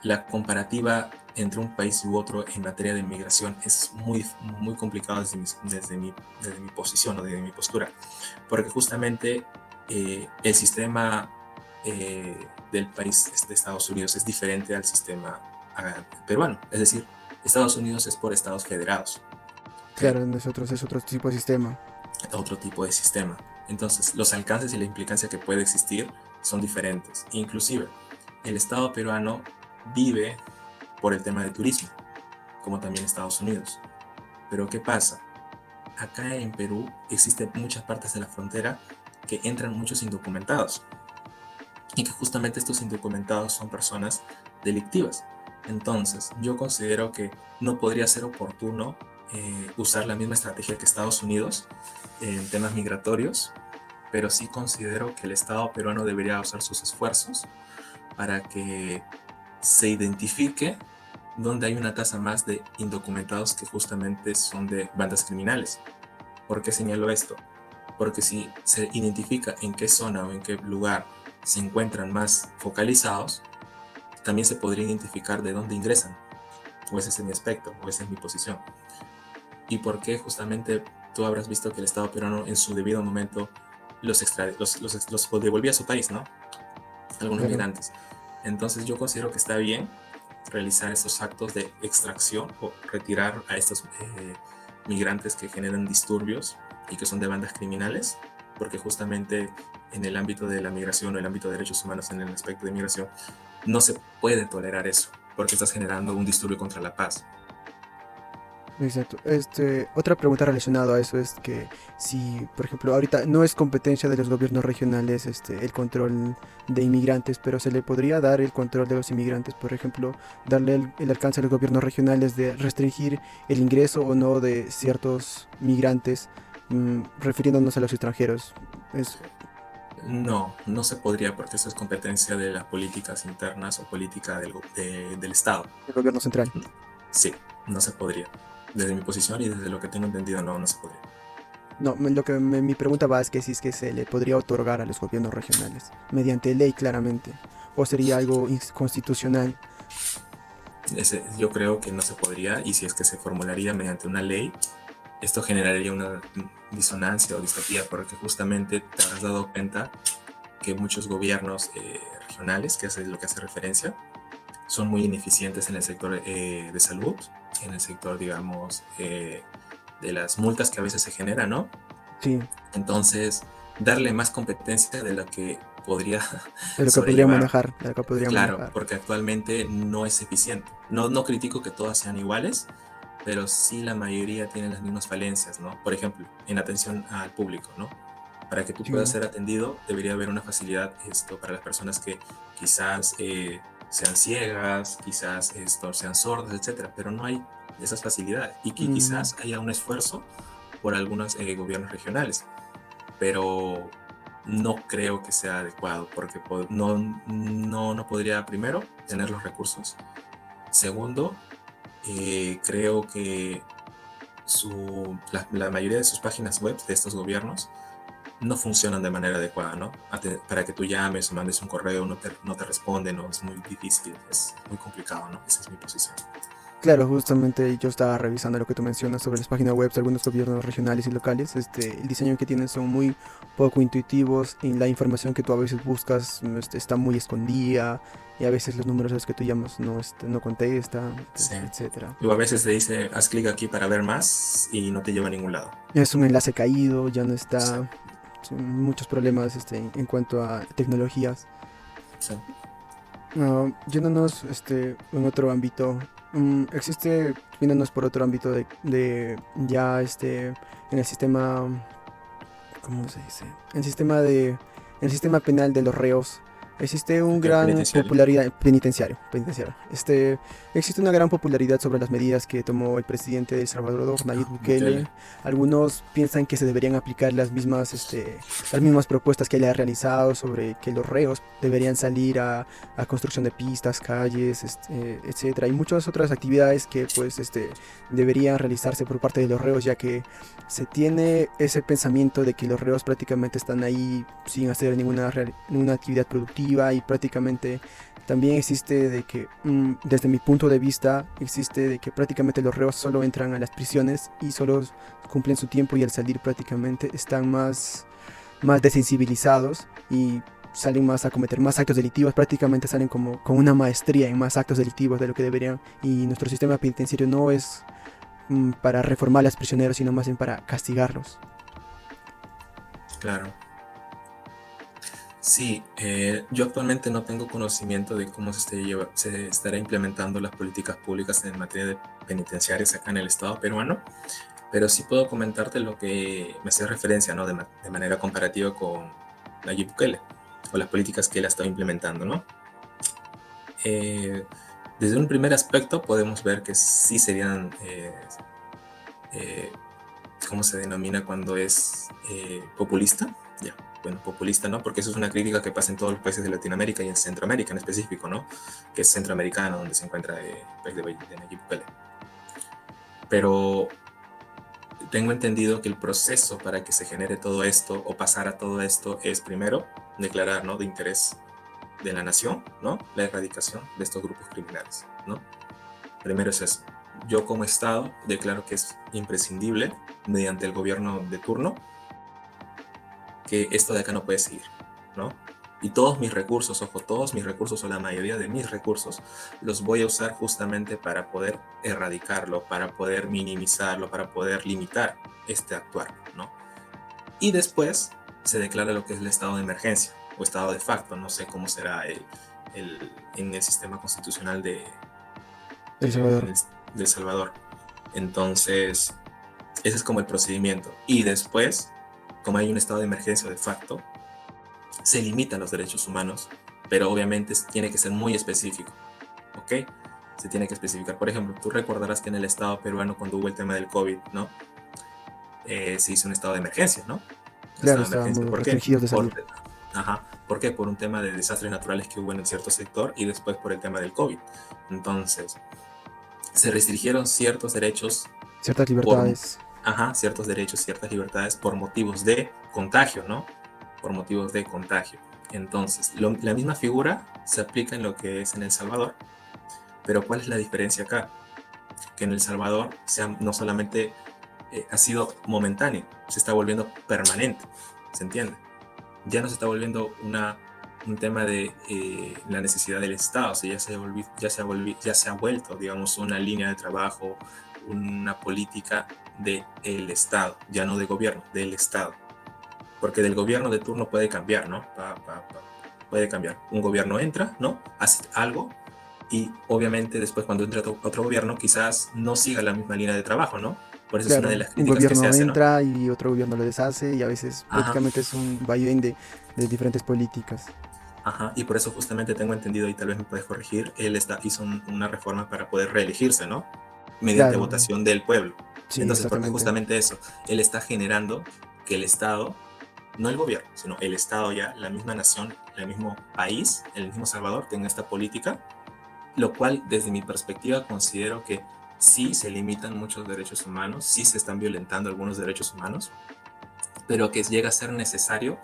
Speaker 3: la comparativa entre un país u otro en materia de migración es muy complicado desde mi posición o desde mi postura, porque justamente el sistema del país de Estados Unidos es diferente al sistema peruano, es decir, Estados Unidos es por estados federados, ¿ok?
Speaker 2: Claro, nosotros es otro tipo de sistema.
Speaker 3: Otro tipo de sistema. Entonces, los alcances y la implicancia que puede existir son diferentes. Inclusive, el Estado peruano vive por el tema de turismo, como también Estados Unidos. Pero ¿qué pasa? Acá en Perú existen muchas partes de la frontera que entran muchos indocumentados y que justamente estos indocumentados son personas delictivas. Entonces, yo considero que no podría ser oportuno usar la misma estrategia que Estados Unidos en temas migratorios, pero sí considero que el Estado peruano debería usar sus esfuerzos para que se identifique donde hay una tasa más de indocumentados que justamente son de bandas criminales. ¿Por qué señalo esto? Porque si se identifica en qué zona o en qué lugar se encuentran más focalizados, también se podría identificar de dónde ingresan. O ese es mi aspecto, o esa es mi posición. Y por qué justamente tú habrás visto que el Estado peruano en su debido momento los devolvía a su país, ¿no? Algunos
Speaker 2: Claro.
Speaker 3: migrantes. Entonces yo considero que está bien realizar esos actos de extracción o retirar a estos migrantes que generan disturbios y que son de bandas criminales, porque justamente en el ámbito de la migración o el ámbito de derechos humanos en el aspecto de migración no se puede tolerar eso, porque estás generando un disturbio contra la paz.
Speaker 2: Exacto. Otra pregunta relacionada a eso es que si, por ejemplo, ahorita no es competencia de los gobiernos regionales el control de inmigrantes, pero se le podría dar el control de los inmigrantes, por ejemplo, darle el alcance a los gobiernos regionales de restringir el ingreso o no de ciertos migrantes, refiriéndonos a los extranjeros. Es,
Speaker 3: No, no se podría porque eso es competencia de las políticas internas o política del Estado.
Speaker 2: el gobierno central.
Speaker 3: Sí, no se podría. Desde mi posición y desde lo que tengo entendido, no, no se podría.
Speaker 2: No, mi pregunta va es que si es que se le podría otorgar a los gobiernos regionales, mediante ley claramente, o sería algo inconstitucional.
Speaker 3: Yo creo que no se podría y si es que se formularía mediante una ley, esto generaría una disonancia o distopía porque justamente te has dado cuenta que muchos gobiernos regionales, que es lo que hace referencia, son muy ineficientes en el sector de salud, en el sector, digamos, de las multas que a veces se generan, ¿no?
Speaker 2: Sí,
Speaker 3: Entonces, darle más competencia de lo que podría
Speaker 2: de lo que podría
Speaker 3: sobrellevar.
Speaker 2: manejar, de lo que podría
Speaker 3: Claro,
Speaker 2: manejar.
Speaker 3: porque actualmente no es eficiente. No, no critico que todas sean iguales, pero sí la mayoría tienen las mismas falencias, ¿no? Por ejemplo, en atención al público, ¿no? Para que tú
Speaker 2: Sí,
Speaker 3: puedas ser atendido, debería haber una facilidad para las personas que quizás sean ciegas, quizás sean sordas, etcétera, pero no hay esas facilidades y que
Speaker 2: mm,
Speaker 3: quizás haya un esfuerzo por algunos gobiernos regionales, pero no creo que sea adecuado porque no podría, primero, tener los recursos. Segundo, creo que la mayoría de sus páginas web de estos gobiernos no funcionan de manera adecuada, ¿no? Para que tú llames o mandes un correo, no te responden, ¿no? Es muy difícil, es muy complicado, ¿no? Esa es mi posición.
Speaker 2: claro, justamente yo estaba revisando lo que tú mencionas sobre las páginas web de algunos gobiernos regionales y locales. El diseño que tienen son muy poco intuitivos y la información que tú a veces buscas está muy escondida y a veces los números a los que tú llamas no contesta,
Speaker 3: Sí.
Speaker 2: etcétera.
Speaker 3: O a veces te dice, haz clic aquí para ver más y no te lleva a ningún lado.
Speaker 2: Es un enlace caído, ya no
Speaker 3: Sí,
Speaker 2: está. Son muchos problemas en cuanto a tecnologías.
Speaker 3: sí.
Speaker 2: Yéndonos en otro ámbito, viéndonos por otro ámbito de ya en el sistema, ¿cómo se dice? El sistema penal de los reos. Existe un
Speaker 3: Ok,
Speaker 2: gran
Speaker 3: penitenciario.
Speaker 2: popularidad penitenciario. Existe una gran popularidad sobre las medidas que tomó el presidente de El Salvador, Nayib
Speaker 3: Bukele.
Speaker 2: Bukele. Algunos piensan que se deberían aplicar las mismas propuestas que él ha realizado sobre que los reos deberían salir a construcción de pistas, calles, etcétera, y muchas otras actividades que pues deberían realizarse por parte de los reos, ya que se tiene ese pensamiento de que los reos prácticamente están ahí sin hacer ninguna actividad productiva y prácticamente también existe de que, desde mi punto de vista, existe de que prácticamente los reos solo entran a las prisiones y solo cumplen su tiempo y al salir prácticamente están más desensibilizados y salen más a cometer más actos delictivos, prácticamente salen como con una maestría en más actos delictivos de lo que deberían y nuestro sistema penitenciario no es para reformar a los prisioneros, sino más bien para castigarlos.
Speaker 3: Claro. Sí, yo actualmente no tengo conocimiento de cómo se estará implementando las políticas públicas en materia de penitenciarias acá en el Estado peruano, pero sí puedo comentarte lo que me hace referencia, ¿no? De manera comparativa con Nayib Bukele o las políticas que él ha estado implementando, ¿no? Eh, Desde un primer aspecto podemos ver que sí serían, eh, ¿cómo se denomina cuando es populista? Ya, bueno, populista, ¿no? Porque eso es una crítica que pasa en todos los países de Latinoamérica y en Centroamérica en específico, ¿no? Que es centroamericano, donde se encuentra el país de Nayib Bukele. Pero tengo entendido que el proceso para que se genere todo esto o pasara todo esto es primero declarar, ¿no? De interés de la nación, ¿no? La erradicación de estos grupos criminales, ¿no? Primero es eso. Yo como Estado declaro que es imprescindible, mediante el gobierno de turno, que esto de acá no puede seguir, ¿no? Y todos mis recursos, ojo, todos mis recursos o la mayoría de mis recursos los voy a usar justamente para poder erradicarlo, para poder minimizarlo, para poder limitar este actuar, ¿no? Y después se declara lo que es el estado de emergencia o estado de facto, no sé cómo será en el sistema constitucional
Speaker 2: El
Speaker 3: en
Speaker 2: Salvador.
Speaker 3: el, de El Salvador. Entonces, ese es como el procedimiento. Y después, como hay un estado de emergencia de facto, se limitan los derechos humanos, pero obviamente tiene que ser muy específico, ¿ok? Se tiene que especificar. Por ejemplo, tú recordarás que en el estado peruano, cuando hubo el tema del COVID, ¿no? Se hizo un estado de emergencia, ¿no? Un
Speaker 2: Claro,
Speaker 3: estado de emergencia.
Speaker 2: estábamos
Speaker 3: ¿Por qué?
Speaker 2: restringidos de salir.
Speaker 3: Ajá. ¿Por qué? Por un tema de desastres naturales que hubo en cierto sector y después por el tema del COVID. Entonces, se restringieron ciertos derechos
Speaker 2: Ciertas
Speaker 3: por,
Speaker 2: libertades.
Speaker 3: ciertos derechos, ciertas libertades por motivos de contagio, ¿no? Por motivos de contagio. Entonces, la misma figura se aplica en lo que es en El Salvador, pero ¿cuál es la diferencia acá? Que en El Salvador no solamente ha sido momentáneo, se está volviendo permanente, ¿se entiende? Ya no se está volviendo un tema de la necesidad del Estado, o sea, ya se ha vuelto, digamos, una línea de trabajo, una política del Estado, ya no de gobierno, del Estado. Porque del gobierno de turno puede cambiar, ¿no? Puede cambiar. Un gobierno entra, ¿no? Hace algo y obviamente después cuando entre otro gobierno quizás no siga la misma línea de trabajo, ¿no? Por eso es una de
Speaker 2: Claro,
Speaker 3: las
Speaker 2: un
Speaker 3: críticas que se
Speaker 2: gobierno
Speaker 3: hace, ¿no?
Speaker 2: entra y otro gobierno lo deshace y a veces
Speaker 3: Ajá,
Speaker 2: prácticamente es un vaivén de diferentes políticas.
Speaker 3: ajá, y por eso justamente tengo entendido, y tal vez me puedes corregir, él hizo una reforma para poder reelegirse, ¿no? Mediante
Speaker 2: Claro,
Speaker 3: votación del pueblo.
Speaker 2: sí,
Speaker 3: Entonces, porque
Speaker 2: exactamente.
Speaker 3: justamente eso, él está generando que el Estado, no el gobierno, sino el Estado ya, la misma nación, el mismo país, el mismo Salvador, tenga esta política, lo cual desde mi perspectiva considero que sí se limitan muchos derechos humanos, sí se están violentando algunos derechos humanos, pero que llega a ser necesario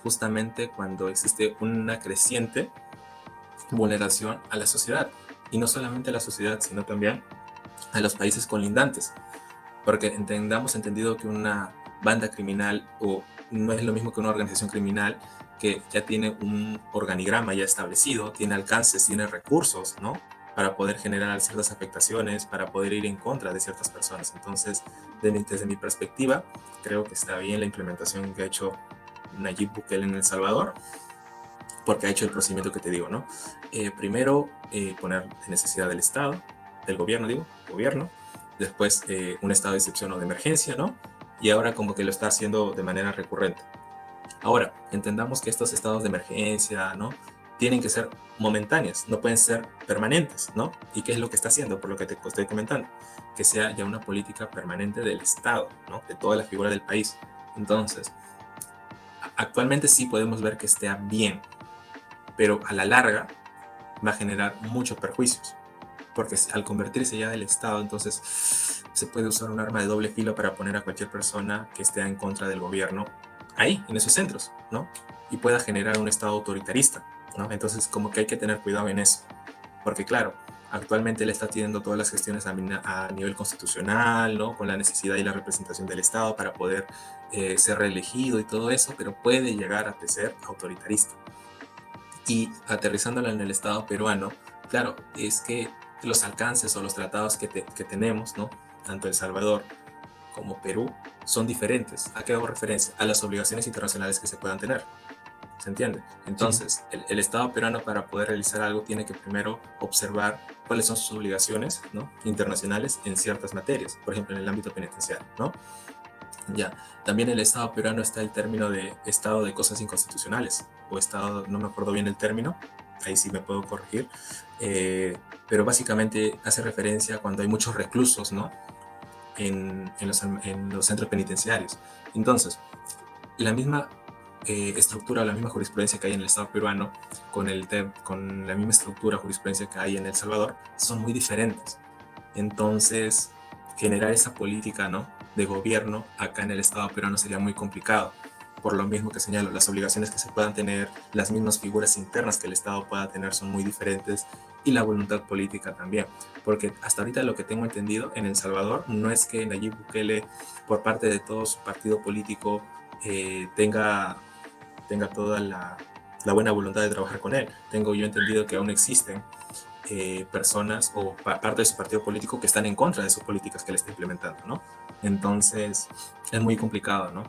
Speaker 3: justamente cuando existe una creciente vulneración a la sociedad. Y no solamente a la sociedad, sino también a los países colindantes. Porque entendamos entendido que una banda criminal o no es lo mismo que una organización criminal que ya tiene un organigrama ya establecido, tiene alcances, tiene recursos, ¿no? Para poder generar ciertas afectaciones, para poder ir en contra de ciertas personas. Entonces, desde mi perspectiva, creo que está bien la implementación que ha hecho Nayib Bukele en El Salvador, porque ha hecho el procedimiento que te digo, ¿no? Primero, poner necesidad del Estado, del gobierno, digo, gobierno, después un estado de excepción o de emergencia, ¿no? Y ahora como que lo está haciendo de manera recurrente. Ahora, entendamos que estos estados de emergencia, ¿no? Tienen que ser momentáneos, no pueden ser permanentes, ¿no? ¿Y qué es lo que está haciendo? Por lo que te estoy comentando, que sea ya una política permanente del Estado, ¿no? De toda la figura del país. Entonces, actualmente sí podemos ver que está bien, pero a la larga va a generar muchos perjuicios, porque al convertirse ya del Estado, entonces se puede usar un arma de doble filo para poner a cualquier persona que esté en contra del gobierno ahí, en esos centros, ¿no? Y pueda generar un Estado autoritarista, ¿no? Entonces como que hay que tener cuidado en eso, porque claro, actualmente él está teniendo todas las gestiones a nivel constitucional, ¿no? Con la necesidad y la representación del Estado para poder ser reelegido y todo eso, pero puede llegar a ser autoritarista. Y aterrizándola en el Estado peruano, claro, es que los alcances o los tratados que tenemos, ¿no? Tanto El Salvador como Perú, son diferentes. ¿A qué hago referencia? A las obligaciones internacionales que se puedan tener. ¿Se entiende?
Speaker 2: Sí,
Speaker 3: Entonces, el Estado peruano para poder realizar algo tiene que primero observar cuáles son sus obligaciones, ¿no? Internacionales en ciertas materias, por ejemplo, en el ámbito penitenciario, ¿no? Ya, también en el Estado peruano está el término de estado de cosas inconstitucionales, o estado, no me acuerdo bien el término, ahí sí me puedo corregir, pero básicamente hace referencia a cuando hay muchos reclusos, ¿no? En los centros penitenciarios. Entonces, la misma estructura, la misma jurisprudencia que hay en el Estado peruano, con la misma estructura, jurisprudencia que hay en El Salvador, son muy diferentes. Entonces, generar esa política, ¿no? De gobierno acá en el Estado peruano sería muy complicado. Por lo mismo que señalo, las obligaciones que se puedan tener, las mismas figuras internas que el Estado pueda tener son muy diferentes y la voluntad política también. Porque hasta ahorita lo que tengo entendido en El Salvador no es que Nayib Bukele, por parte de todo su partido político, tenga toda la buena voluntad de trabajar con él. Tengo yo entendido que aún existen personas o parte de su partido político que están en contra de sus políticas que él está implementando, ¿no? Entonces, es muy complicado, ¿no?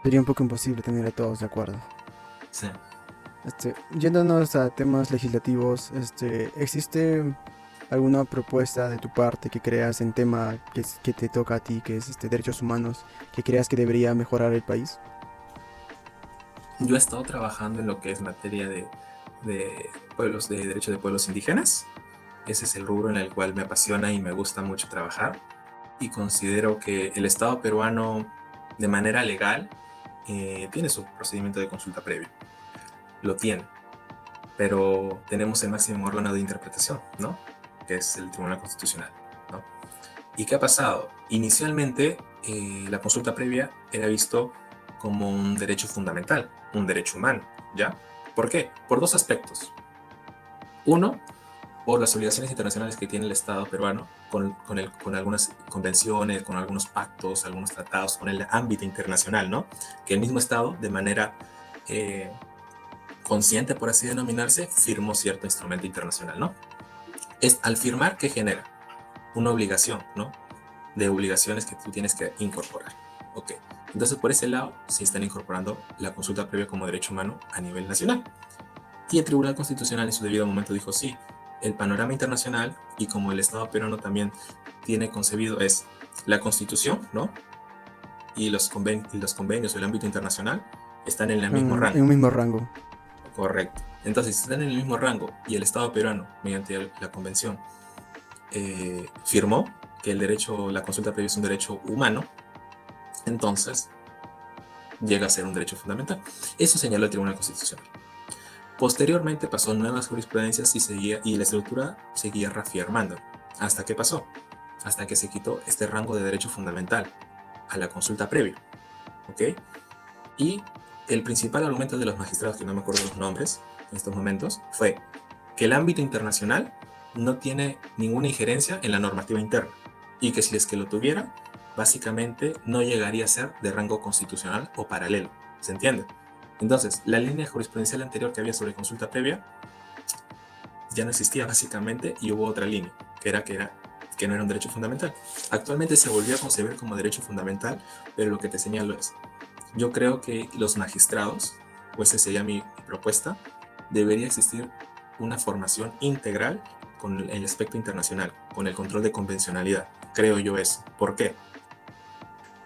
Speaker 2: sería un poco imposible tener a todos de acuerdo.
Speaker 3: Sí.
Speaker 2: Yéndonos a temas legislativos, existe alguna propuesta de tu parte que creas en tema que te toca a ti, que es derechos humanos, que creas que debería mejorar el país?
Speaker 3: Yo he estado trabajando en lo que es materia de pueblos, de derecho de pueblos indígenas. Ese es el rubro en el cual me apasiona y me gusta mucho trabajar. Y considero que el Estado peruano, de manera legal, tiene su procedimiento de consulta previa. Lo tiene. Pero tenemos el máximo órgano de interpretación, ¿no? Que es el Tribunal Constitucional, ¿no? ¿Y qué ha pasado? Inicialmente, la consulta previa era visto como un derecho fundamental, un derecho humano, ¿ya? ¿Por qué? Por dos aspectos. Uno, por las obligaciones internacionales que tiene el Estado peruano con algunas convenciones, con algunos pactos, algunos tratados, con el ámbito internacional, ¿no? Que el mismo Estado, de manera consciente, por así denominarse, firmó cierto instrumento internacional, ¿no? Es al firmar que genera una obligación, ¿no? De obligaciones que tú tienes que incorporar. Ok, entonces por ese lado se están incorporando la consulta previa como derecho humano a nivel nacional. Y el Tribunal Constitucional en su debido momento dijo sí, el panorama internacional y como el Estado peruano también tiene concebido es la Constitución, ¿no? Y los convenios o el ámbito internacional están en el mismo
Speaker 2: En
Speaker 3: rango.
Speaker 2: un mismo rango.
Speaker 3: Correcto. Entonces, si están en el mismo rango y el Estado peruano, mediante la convención, firmó que el derecho, la consulta previa es un derecho humano, entonces llega a ser un derecho fundamental. Eso señaló el Tribunal Constitucional. Posteriormente pasó nuevas jurisprudencias y la estructura seguía reafirmando. ¿Hasta qué pasó? Hasta que se quitó este rango de derecho fundamental a la consulta previa. ¿Ok? Y el principal argumento de los magistrados, que no me acuerdo los nombres en estos momentos, fue que el ámbito internacional no tiene ninguna injerencia en la normativa interna y que si es que lo tuviera, básicamente no llegaría a ser de rango constitucional o paralelo. ¿Se entiende? Entonces, la línea jurisprudencial anterior que había sobre consulta previa ya no existía básicamente y hubo otra línea, que no era un derecho fundamental. Actualmente se volvió a concebir como derecho fundamental, pero lo que te señalo es, yo creo que los magistrados, pues esa sería mi propuesta, debería existir una formación integral con el aspecto internacional, con el control de convencionalidad. Creo yo eso. ¿Por qué?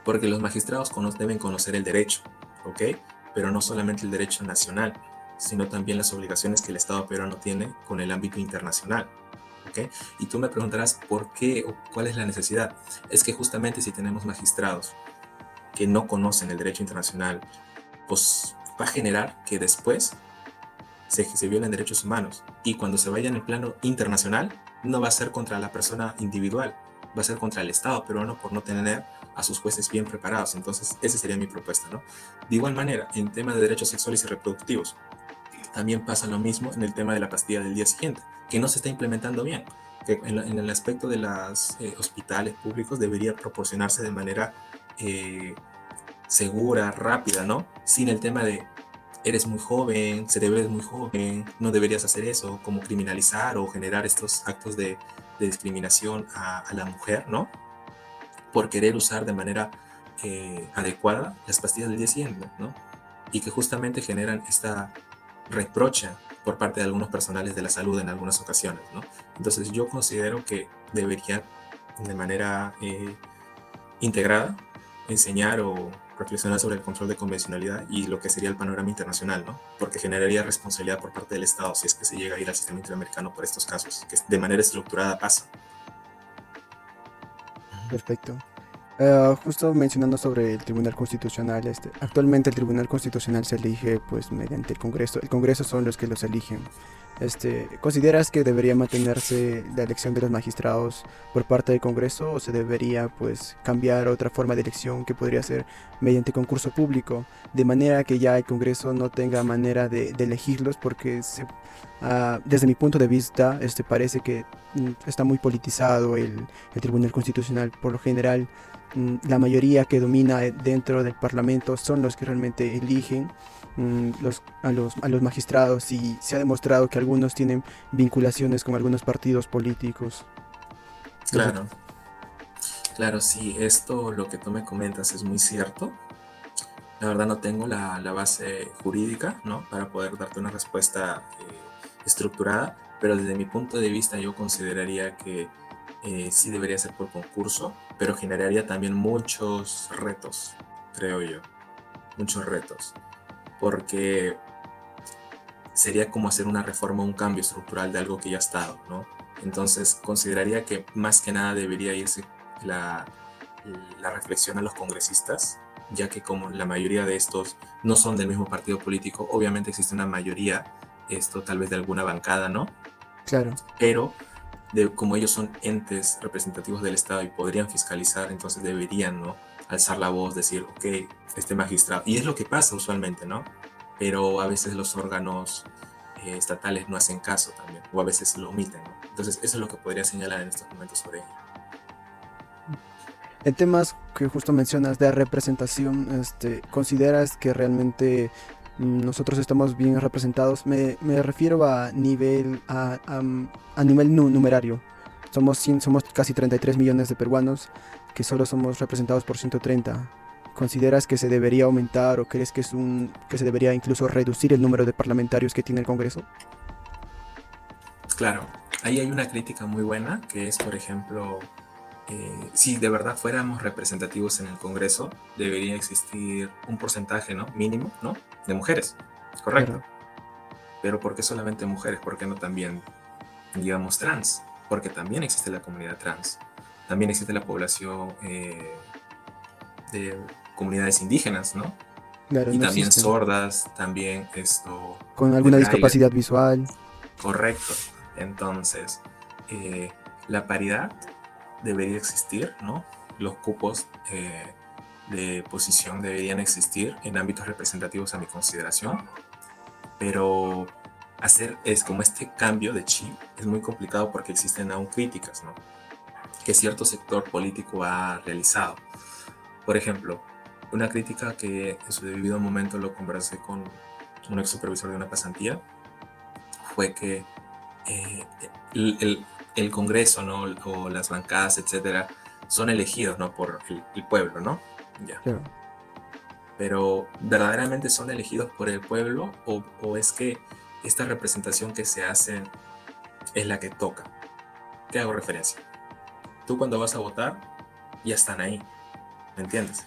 Speaker 3: Porque los magistrados deben conocer el derecho, ¿ok? Pero no solamente el derecho nacional, sino también las obligaciones que el Estado peruano tiene con el ámbito internacional, ¿ok? Y tú me preguntarás por qué o cuál es la necesidad. Es que justamente si tenemos magistrados que no conocen el derecho internacional, pues va a generar que después se violen derechos humanos. Y cuando se vaya en el plano internacional, no va a ser contra la persona individual, va a ser contra el Estado peruano por no tener a sus jueces bien preparados. Entonces, esa sería mi propuesta, ¿no? De igual manera, en tema de derechos sexuales y reproductivos, también pasa lo mismo en el tema de la pastilla del día siguiente, que no se está implementando bien, que en el aspecto de los hospitales públicos debería proporcionarse de manera segura, rápida, ¿no? Sin el tema de eres muy joven, se te ves muy joven, no deberías hacer eso, como criminalizar o generar estos actos de discriminación a la mujer, ¿no? Por querer usar de manera adecuada las pastillas del día siguiente, ¿no? Y que justamente generan esta reprocha por parte de algunos personales de la salud en algunas ocasiones, ¿no? Entonces yo considero que debería de manera integrada enseñar o reflexionar sobre el control de convencionalidad y lo que sería el panorama internacional, ¿no? Porque generaría responsabilidad por parte del Estado si es que se llega a ir al sistema interamericano por estos casos, que de manera estructurada pasa.
Speaker 2: Perfecto. Justo mencionando sobre el Tribunal Constitucional, actualmente el Tribunal Constitucional se elige pues mediante el Congreso. El Congreso son los que los eligen. ¿Consideras que debería mantenerse la elección de los magistrados por parte del Congreso o se debería pues cambiar otra forma de elección que podría ser mediante concurso público, de manera que ya el Congreso no tenga manera de elegirlos porque desde mi punto de vista parece que está muy politizado el Tribunal Constitucional por lo general. La mayoría que domina dentro del Parlamento son los que realmente eligen a los magistrados y se ha demostrado que algunos tienen vinculaciones con algunos partidos políticos. No sé.
Speaker 3: Claro, claro, sí, esto lo que tú me comentas es muy cierto. La verdad no tengo la base jurídica, ¿no? Para poder darte una respuesta estructurada, pero desde mi punto de vista yo consideraría que sí debería ser por concurso, pero generaría también muchos retos, creo yo, muchos retos, porque sería como hacer una reforma, un cambio estructural de algo que ya ha estado, ¿no? Entonces consideraría que más que nada debería irse la, la reflexión a los congresistas, ya que como la mayoría de estos no son del mismo partido político, obviamente existe una mayoría, esto tal vez de alguna bancada, ¿no?
Speaker 2: Claro,
Speaker 3: Pero como ellos son entes representativos del Estado y podrían fiscalizar, entonces deberían, ¿no?, alzar la voz, decir, ok, este magistrado, y es lo que pasa usualmente, ¿no? Pero a veces los órganos estatales no hacen caso también, o a veces lo omiten, ¿no? Entonces eso es lo que podría señalar en estos momentos sobre ello.
Speaker 2: en temas que justo mencionas de representación, ¿consideras que realmente nosotros estamos bien representados? Me refiero a nivel, a nivel numerario. Somos casi 33 millones de peruanos que solo somos representados por 130. ¿Consideras que se debería aumentar o crees que que se debería incluso reducir el número de parlamentarios que tiene el Congreso?
Speaker 3: Claro, ahí hay una crítica muy buena, que es, por ejemplo, si de verdad fuéramos representativos en el Congreso, debería existir un porcentaje, ¿no?, mínimo, ¿no?, de mujeres, correcto.
Speaker 2: Claro,
Speaker 3: Pero ¿por qué solamente mujeres? ¿Por qué no también, digamos, trans? Porque también existe la comunidad trans. También existe la población de comunidades indígenas, ¿no?
Speaker 2: claro,
Speaker 3: Y
Speaker 2: no
Speaker 3: también
Speaker 2: existen.
Speaker 3: sordas, también esto
Speaker 2: Con
Speaker 3: de
Speaker 2: alguna
Speaker 3: braille,
Speaker 2: discapacidad visual.
Speaker 3: correcto. Entonces, eh, la paridad debería existir, ¿no? Los cupos de posición deberían existir en ámbitos representativos a mi consideración, pero hacer es como este cambio de chip es muy complicado porque existen aún críticas, ¿no?, que cierto sector político ha realizado. Por ejemplo, una crítica que en su debido momento lo conversé con un ex supervisor de una pasantía fue que eh, el Congreso, ¿no?, o las bancadas, etcétera, son elegidos, ¿no?, por el pueblo, ¿no? Ya.
Speaker 2: Claro.
Speaker 3: Pero ¿verdaderamente son elegidos por el pueblo o es que esta representación que se hace es la que toca? ¿Qué hago referencia? Tú cuando vas a votar ya están ahí, ¿me entiendes?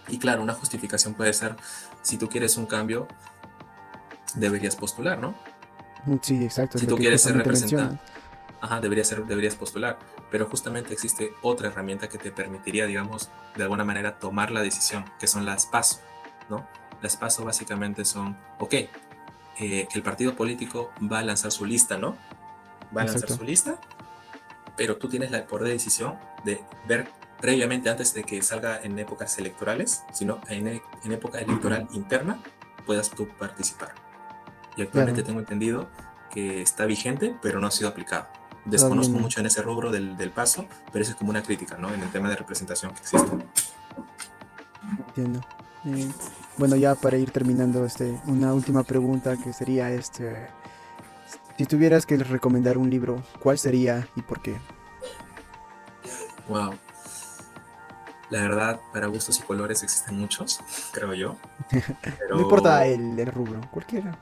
Speaker 3: Y claro, una justificación puede ser, si tú quieres un cambio, deberías postular, ¿no?
Speaker 2: Sí, exacto, es
Speaker 3: Si
Speaker 2: lo
Speaker 3: tú
Speaker 2: que
Speaker 3: quieres ser
Speaker 2: justamente
Speaker 3: representante,
Speaker 2: mencionas.
Speaker 3: ajá, deberías postular. Pero justamente existe otra herramienta que te permitiría, digamos, de alguna manera tomar la decisión, que son las PASO, ¿no? Las PASO básicamente son, ok, el partido político va a lanzar su lista, ¿no? Va a lanzar
Speaker 2: Exacto.
Speaker 3: su lista, pero tú tienes el poder de decisión de ver previamente, antes de que salga en épocas electorales, sino en época electoral interna, puedas tú participar. Y actualmente
Speaker 2: Claro,
Speaker 3: tengo entendido que está vigente, pero no ha sido aplicado.
Speaker 2: todavía
Speaker 3: Desconozco
Speaker 2: no.
Speaker 3: mucho en ese rubro del paso, pero eso es como una crítica, ¿no?, en el tema de representación que existe.
Speaker 2: Entiendo. Eh, bueno, ya para ir terminando, una última pregunta que sería, si tuvieras que recomendar un libro, ¿cuál sería y por qué?
Speaker 3: Wow. La verdad, para gustos y colores existen muchos, creo yo,
Speaker 2: No importa
Speaker 3: pero
Speaker 2: el rubro,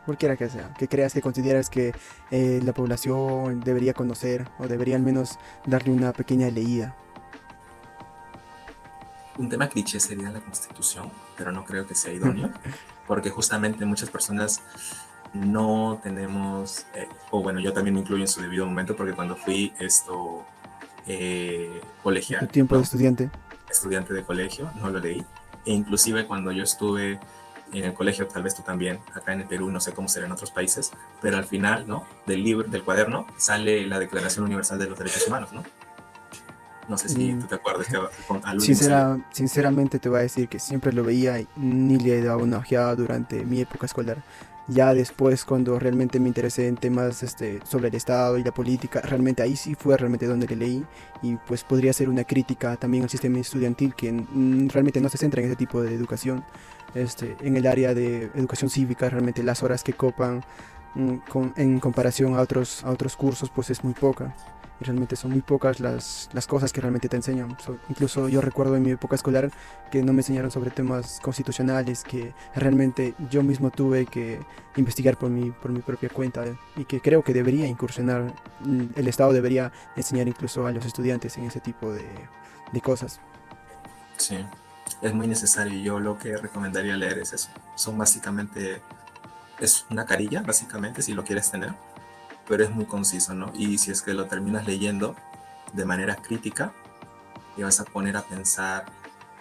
Speaker 2: cualquiera que sea, que creas que consideras que la población debería conocer o debería al menos darle una pequeña leída.
Speaker 3: un tema cliché sería la Constitución, pero no creo que sea idóneo, porque justamente muchas personas no tenemos, o bueno, yo también me incluyo en su debido momento, porque cuando fui
Speaker 2: En tu
Speaker 3: colegial,
Speaker 2: tiempo de
Speaker 3: ¿no?,
Speaker 2: estudiante.
Speaker 3: estudiante de colegio, no lo leí. E inclusive cuando yo estuve en el colegio, tal vez tú también, acá en el Perú, no sé cómo será en otros países, pero al final, ¿no?, del libro, del cuaderno, sale la Declaración Universal de los Derechos Humanos, ¿no? No sé si
Speaker 2: Mm,
Speaker 3: tú te acuerdas que al último salió.
Speaker 2: Sinceramente te voy a decir que siempre lo veía y ni le daba una ojeada durante mi época escolar. Ya después, cuando realmente me interesé en temas sobre el Estado y la política, realmente ahí sí fue realmente donde le leí y pues podría ser una crítica también al sistema estudiantil que realmente no se centra en ese tipo de educación. En el área de educación cívica, realmente las horas que copan en comparación a otros cursos, pues es muy poca. y realmente son muy pocas las cosas que realmente te enseñan. Incluso yo recuerdo en mi época escolar que no me enseñaron sobre temas constitucionales, que realmente yo mismo tuve que investigar por mi propia cuenta, y que creo que debería incursionar, el Estado debería enseñar incluso a los estudiantes en ese tipo de cosas.
Speaker 3: Sí, es muy necesario. Yo lo que recomendaría leer es eso. Son básicamente, es una carilla, básicamente, si lo quieres tener, pero es muy conciso, ¿no? Y si es que lo terminas leyendo de manera crítica, y vas a poner a pensar,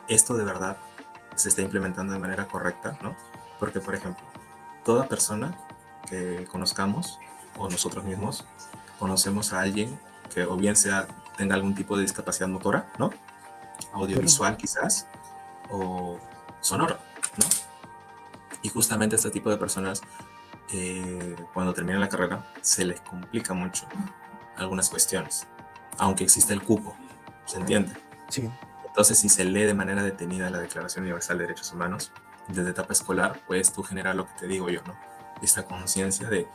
Speaker 3: esto de verdad se está implementando de manera correcta, ¿no? Porque, por ejemplo, toda persona que conozcamos, o nosotros mismos, conocemos a alguien que o bien sea tenga algún tipo de discapacidad motora, ¿no?
Speaker 2: Pero,
Speaker 3: Audiovisual quizás, o sonoro, ¿no? Y justamente este tipo de personas, cuando terminan la carrera, se les complica mucho algunas cuestiones, aunque existe el cupo, ¿se entiende?
Speaker 2: sí,
Speaker 3: Entonces, si se lee de manera detenida la Declaración Universal de Derechos Humanos, desde etapa escolar, puedes tú generar lo que te digo yo, ¿no? Esta conciencia de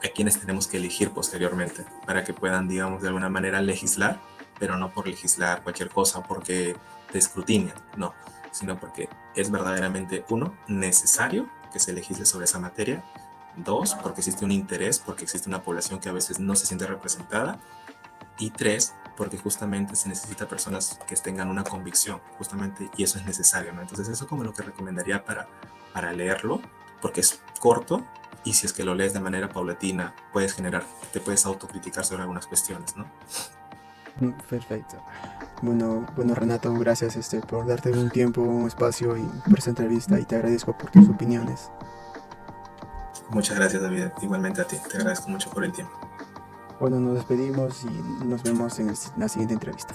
Speaker 3: a quienes tenemos que elegir posteriormente para que puedan, digamos, de alguna manera legislar, pero no por legislar cualquier cosa, porque te escrutinian, no, sino porque es verdaderamente, uno, necesario que se legisle sobre esa materia, dos, porque existe un interés, porque existe una población que a veces no se siente representada, y tres, porque justamente se necesita personas que tengan una convicción, justamente, y eso es necesario, ¿no? Entonces eso como lo que recomendaría para leerlo, porque es corto, y si es que lo lees de manera paulatina, puedes generar, te puedes autocriticar sobre algunas cuestiones, ¿no?
Speaker 2: perfecto. Bueno, Renato, gracias por darte un tiempo, un espacio y por esta entrevista, y te agradezco por tus opiniones.
Speaker 3: Muchas gracias, David. Igualmente a ti. Te agradezco mucho por el tiempo.
Speaker 2: Bueno, nos despedimos y nos vemos en la siguiente entrevista.